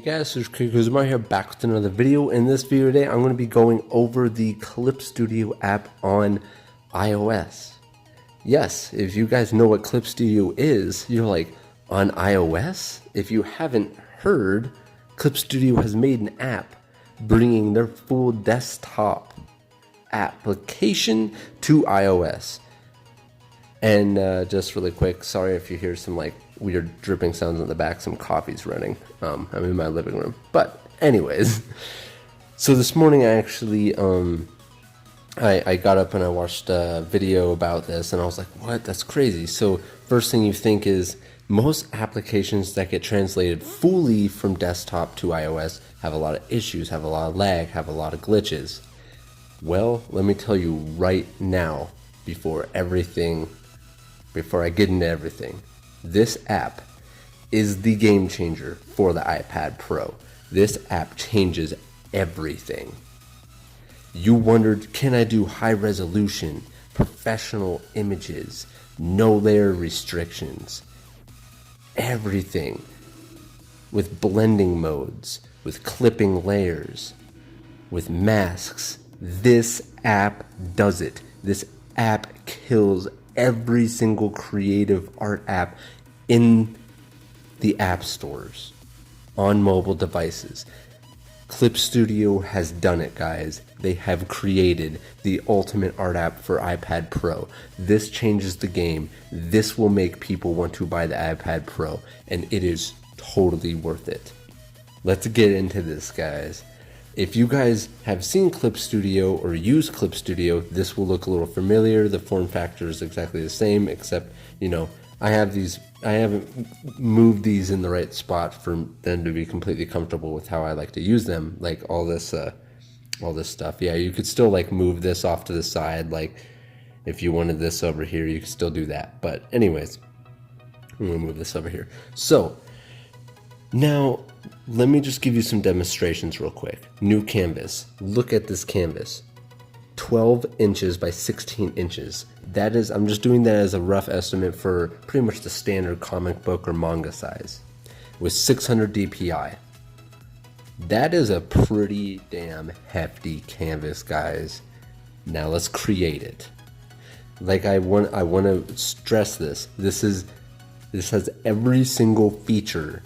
Guys, it's Kuzomari here, back with another video. In this video today, I'm going to be going over the Clip Studio app on iOS. Yes, if you guys know what Clip Studio is, you're like, on iOS? If you haven't heard, Clip Studio has made an app bringing their full desktop application to iOS. And just really quick, sorry if you hear some like weird dripping sounds in the back, some coffee's running. I'm in my living room. But anyways, so this morning I actually, I got up and I watched a video about this and I was like, what? That's crazy. So first thing you think is most applications that get translated fully from desktop to iOS have a lot of issues, have a lot of lag, have a lot of glitches. Well, let me tell you right now, before I get into everything, this app is the game changer for the iPad Pro. This app changes everything. You wondered, can I do high resolution, professional images, no layer restrictions, everything with blending modes, with clipping layers, with masks. This app does it. This app kills every single creative art app in the app stores on mobile devices. Clip Studio has done it, guys. They have created the ultimate art app for iPad Pro. This changes the game. This will make people want to buy the iPad Pro, and it is totally worth it. Let's get into this, guys. If you guys have seen Clip Studio or used Clip Studio, this will look a little familiar. The form factor is exactly the same, except, you know, I haven't moved these in the right spot for them to be completely comfortable with how I like to use them. Like all this stuff. Yeah, you could still like move this off to the side. Like if you wanted this over here, you could still do that. But anyways, I'm gonna move this over here. So now, let me just give you some demonstrations real quick. New canvas. Look at this canvas. 12 inches by 16 inches. That is, I'm just doing that as a rough estimate for pretty much the standard comic book or manga size. With 600 DPI. That is a pretty damn hefty canvas, guys. Now let's create it. Like I want to stress this. This has every single feature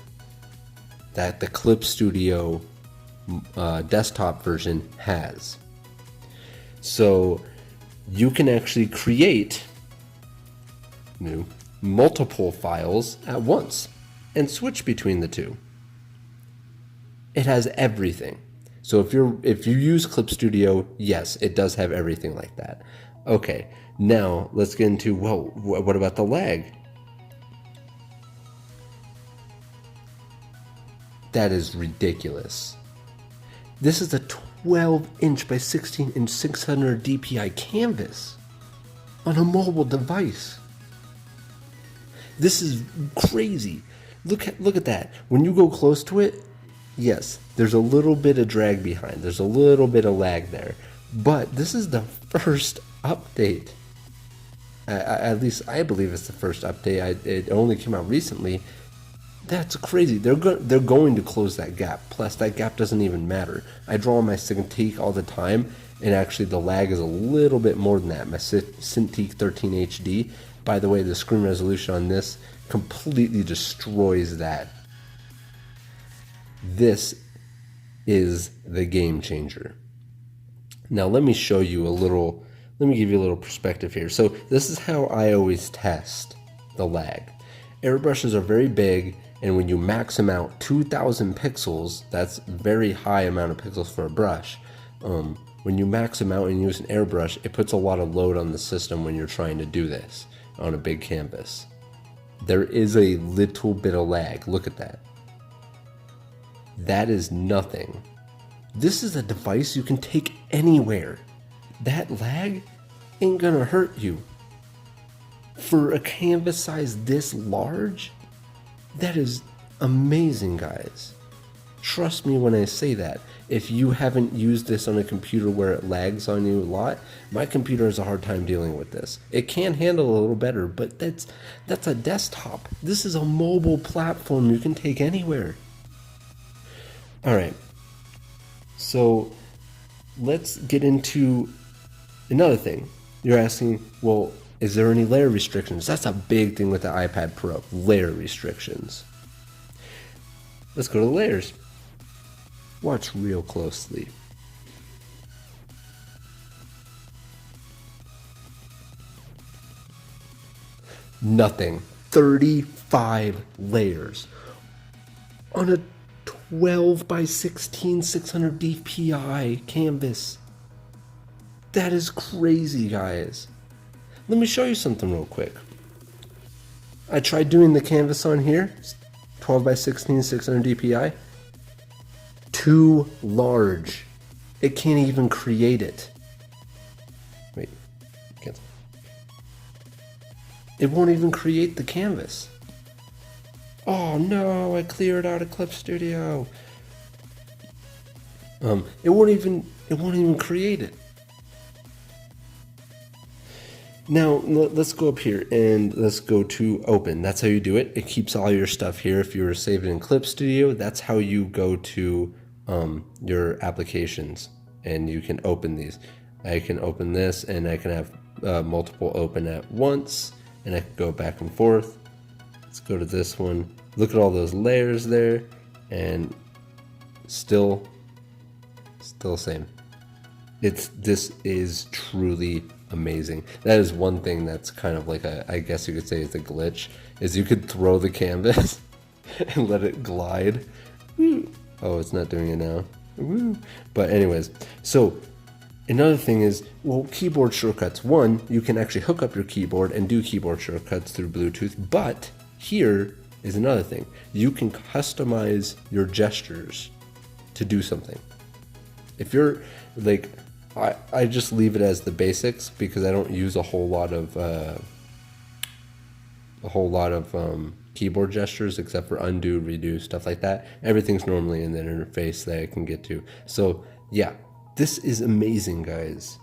that the Clip Studio desktop version has. So you can actually create multiple files at once and switch between the two. It has everything. So if you use Clip Studio, yes, it does have everything like that. Okay, now let's get into, well, what about the lag? That is ridiculous. This is a 12 inch by 16 inch 600 DPI canvas on a mobile device. This is crazy. Look at that. When you go close to it, yes, there's a little bit of drag behind. There's a little bit of lag there. But this is the first update. At least I believe it's the first update. It only came out recently. That's crazy. They're going to close that gap. Plus, that gap doesn't even matter. I draw on my Cintiq all the time, and actually the lag is a little bit more than that. My Cintiq 13 HD. By the way, the screen resolution on this completely destroys that. This is the game changer. Now, let me show you a little. Let me give you a little perspective here. So, this is how I always test the lag. Airbrushes are very big, and when you max them out 2,000 pixels, that's a very high amount of pixels for a brush. When you max them out and use an airbrush, it puts a lot of load on the system when you're trying to do this on a big canvas. There is a little bit of lag. Look at that. That is nothing. This is a device you can take anywhere. That lag ain't gonna hurt you. For a canvas size this large, that is amazing, guys. Trust me when I say that. If you haven't used this on a computer where it lags on you a lot, my computer has a hard time dealing with this. It can handle a little better, but that's a desktop. This is a mobile platform you can take anywhere. All right. So let's get into another thing. You're asking, well, is there any layer restrictions? That's a big thing with the iPad Pro, layer restrictions. Let's go to the layers. Watch real closely. Nothing. 35 layers on a 12 by 16 600 dpi canvas. That is crazy, guys. Let me show you something real quick. I tried doing the canvas on here, 12 by 16 600 dpi. Too large. It can't even create it. Wait, cancel. It won't even create the canvas. Oh no, I cleared out of Clip Studio. It won't even create it. Now let's go up here and let's go to open. That's how you do it. It keeps all your stuff here. If you were saved in Clip Studio, that's how you go to your applications and you can open these. I can open this and I can have multiple open at once, and I can go back and forth. Let's go to this one. Look at all those layers there, and still same. This is truly amazing. That is one thing that's kind of like I guess you could say is a glitch, is you could throw the canvas and let it glide. Oh, it's not doing it now. But anyways, so another thing is, well, keyboard shortcuts. One, you can actually hook up your keyboard and do keyboard shortcuts through Bluetooth, but here is another thing. You can customize your gestures to do something. If you're like, I just leave it as the basics because I don't use a whole lot of keyboard gestures except for undo, redo, stuff like that. Everything's normally in the interface that I can get to. So yeah, this is amazing, guys.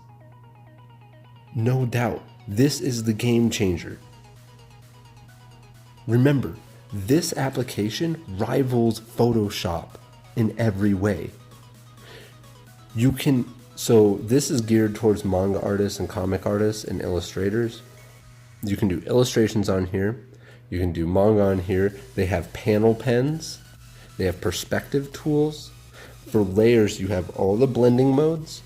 No doubt, this is the game changer. Remember, this application rivals Photoshop in every way. So this is geared towards manga artists and comic artists and illustrators. You can do illustrations on here. You can do manga on here. They have panel pens. They have perspective tools. For layers, you have all the blending modes.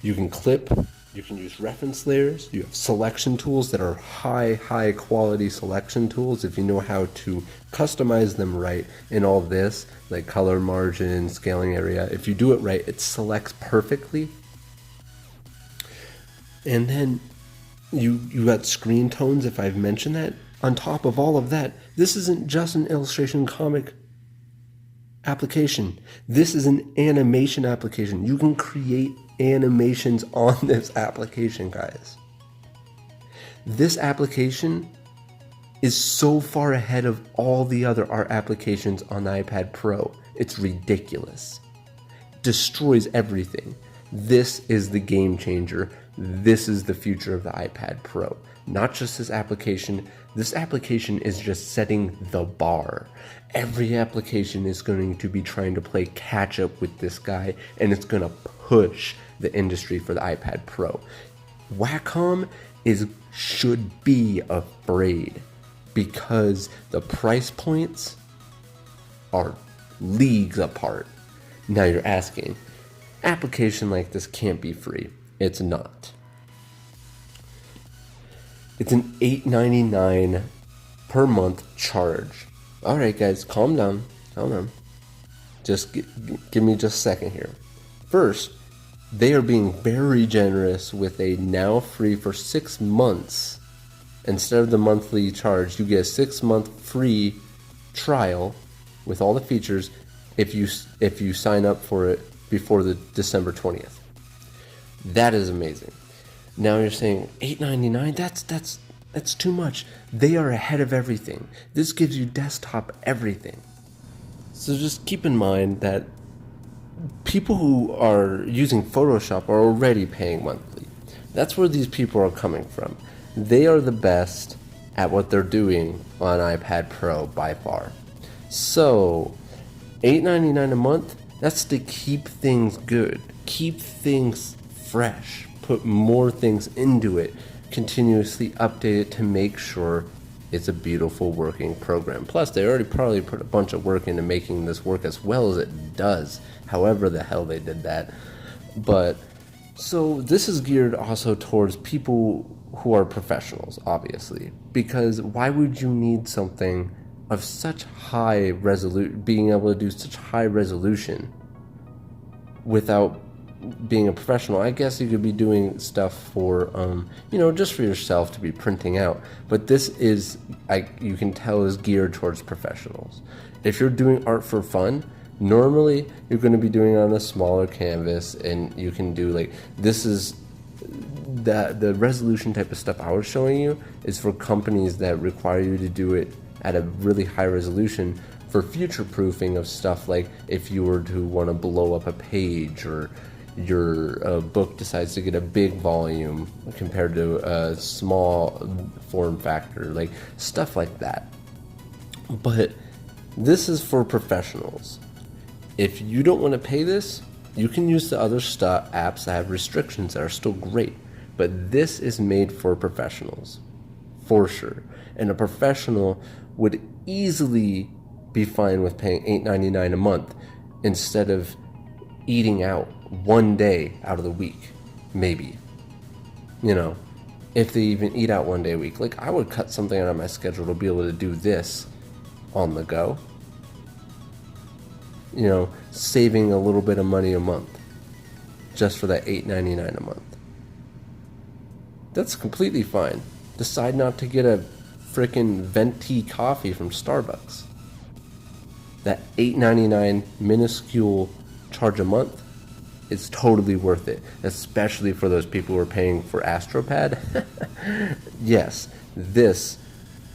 You can clip. You can use reference layers. You have selection tools that are high quality selection tools if you know how to customize them right. In all this, like color, margin, scaling area, if you do it right, it selects perfectly. And then you got screen tones, if I've mentioned that. On top of all of that, this isn't just an illustration comic application. This is an animation application. You can create animations on this application, guys. This application is so far ahead of all the other art applications on the iPad Pro. It's ridiculous. Destroys everything. This is the game changer. This is the future of the iPad Pro. Not just this application. This application is just setting the bar. Every application is going to be trying to play catch up with this guy, and it's going to push the industry for the iPad Pro. Wacom should be afraid because the price points are leagues apart. Now you're asking, application like this can't be free. It's not. It's an $8.99 per month charge. All right, guys, calm down. Just give me just a second here. First, they are being very generous with a now free for 6 months. Instead of the monthly charge, you get a 6-month free trial with all the features if you sign up for it before the December 20th. That is amazing. Now you're saying $8.99? That's too much. They are ahead of everything. This gives you desktop everything. So just keep in mind that people who are using Photoshop are already paying monthly. That's where these people are coming from. They are the best at what they're doing on iPad Pro by far. So $8.99 a month, that's to keep things good, keep things fresh, put more things into it, continuously update it to make sure it's a beautiful working program. Plus, they already probably put a bunch of work into making this work as well as it does, however the hell they did that. But so this is geared also towards people who are professionals, obviously, because why would you need something of such high resolution, being able to do such high resolution without being a professional? I guess you could be doing stuff for, just for yourself to be printing out. But this is, you can tell, is geared towards professionals. If you're doing art for fun, normally you're going to be doing it on a smaller canvas, and you can do this is the resolution type of stuff I was showing you is for companies that require you to do it at a really high resolution for future proofing of stuff, like if you were to want to blow up a page, or your book decides to get a big volume compared to a small form factor, like stuff like that. But this is for professionals. If you don't want to pay this, you can use the other apps that have restrictions that are still great. But this is made for professionals, for sure. And a professional would easily be fine with paying $8.99 a month instead of eating out one day out of the week, maybe. If they even eat out one day a week. Like, I would cut something out of my schedule to be able to do this on the go. Saving a little bit of money a month just for that $8.99 a month. That's completely fine. Decide not to get a freaking venti coffee from Starbucks. That $8.99 minuscule charge a month is totally worth it, especially for those people who are paying for AstroPad. Yes, this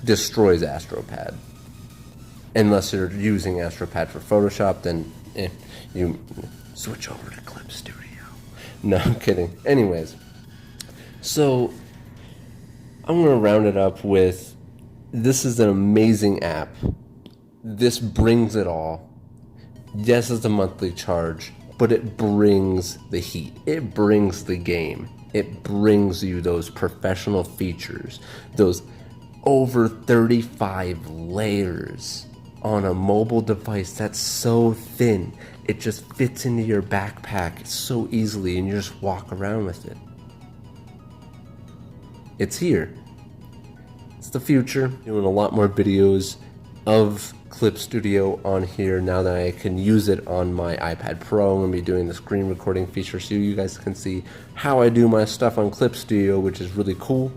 destroys AstroPad. Unless you're using AstroPad for Photoshop, then you switch over to Clip Studio. No, I'm kidding. Anyways, so I'm going to round it up with, this is an amazing app. This brings it all. Yes, it's a monthly charge, but it brings the heat. It brings the game. It brings you those professional features, those over 35 layers on a mobile device that's so thin. It just fits into your backpack so easily, and you just walk around with it. It's here. It's the future. Doing a lot more videos of Clip Studio on here now that I can use it on my iPad Pro. I'm going to be doing the screen recording feature so you guys can see how I do my stuff on Clip Studio, which is really cool.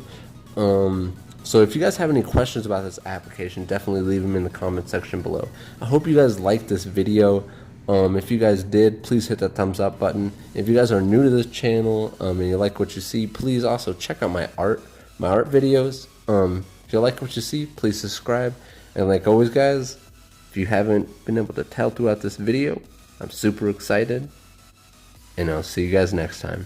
So if you guys have any questions about this application, definitely leave them in the comment section below. I hope you guys liked this video. If you guys did, please hit that thumbs up button. If you guys are new to this channel and you like what you see, please also check out my art videos. If you like what you see, please subscribe. And like always, guys, if you haven't been able to tell throughout this video, I'm super excited. And I'll see you guys next time.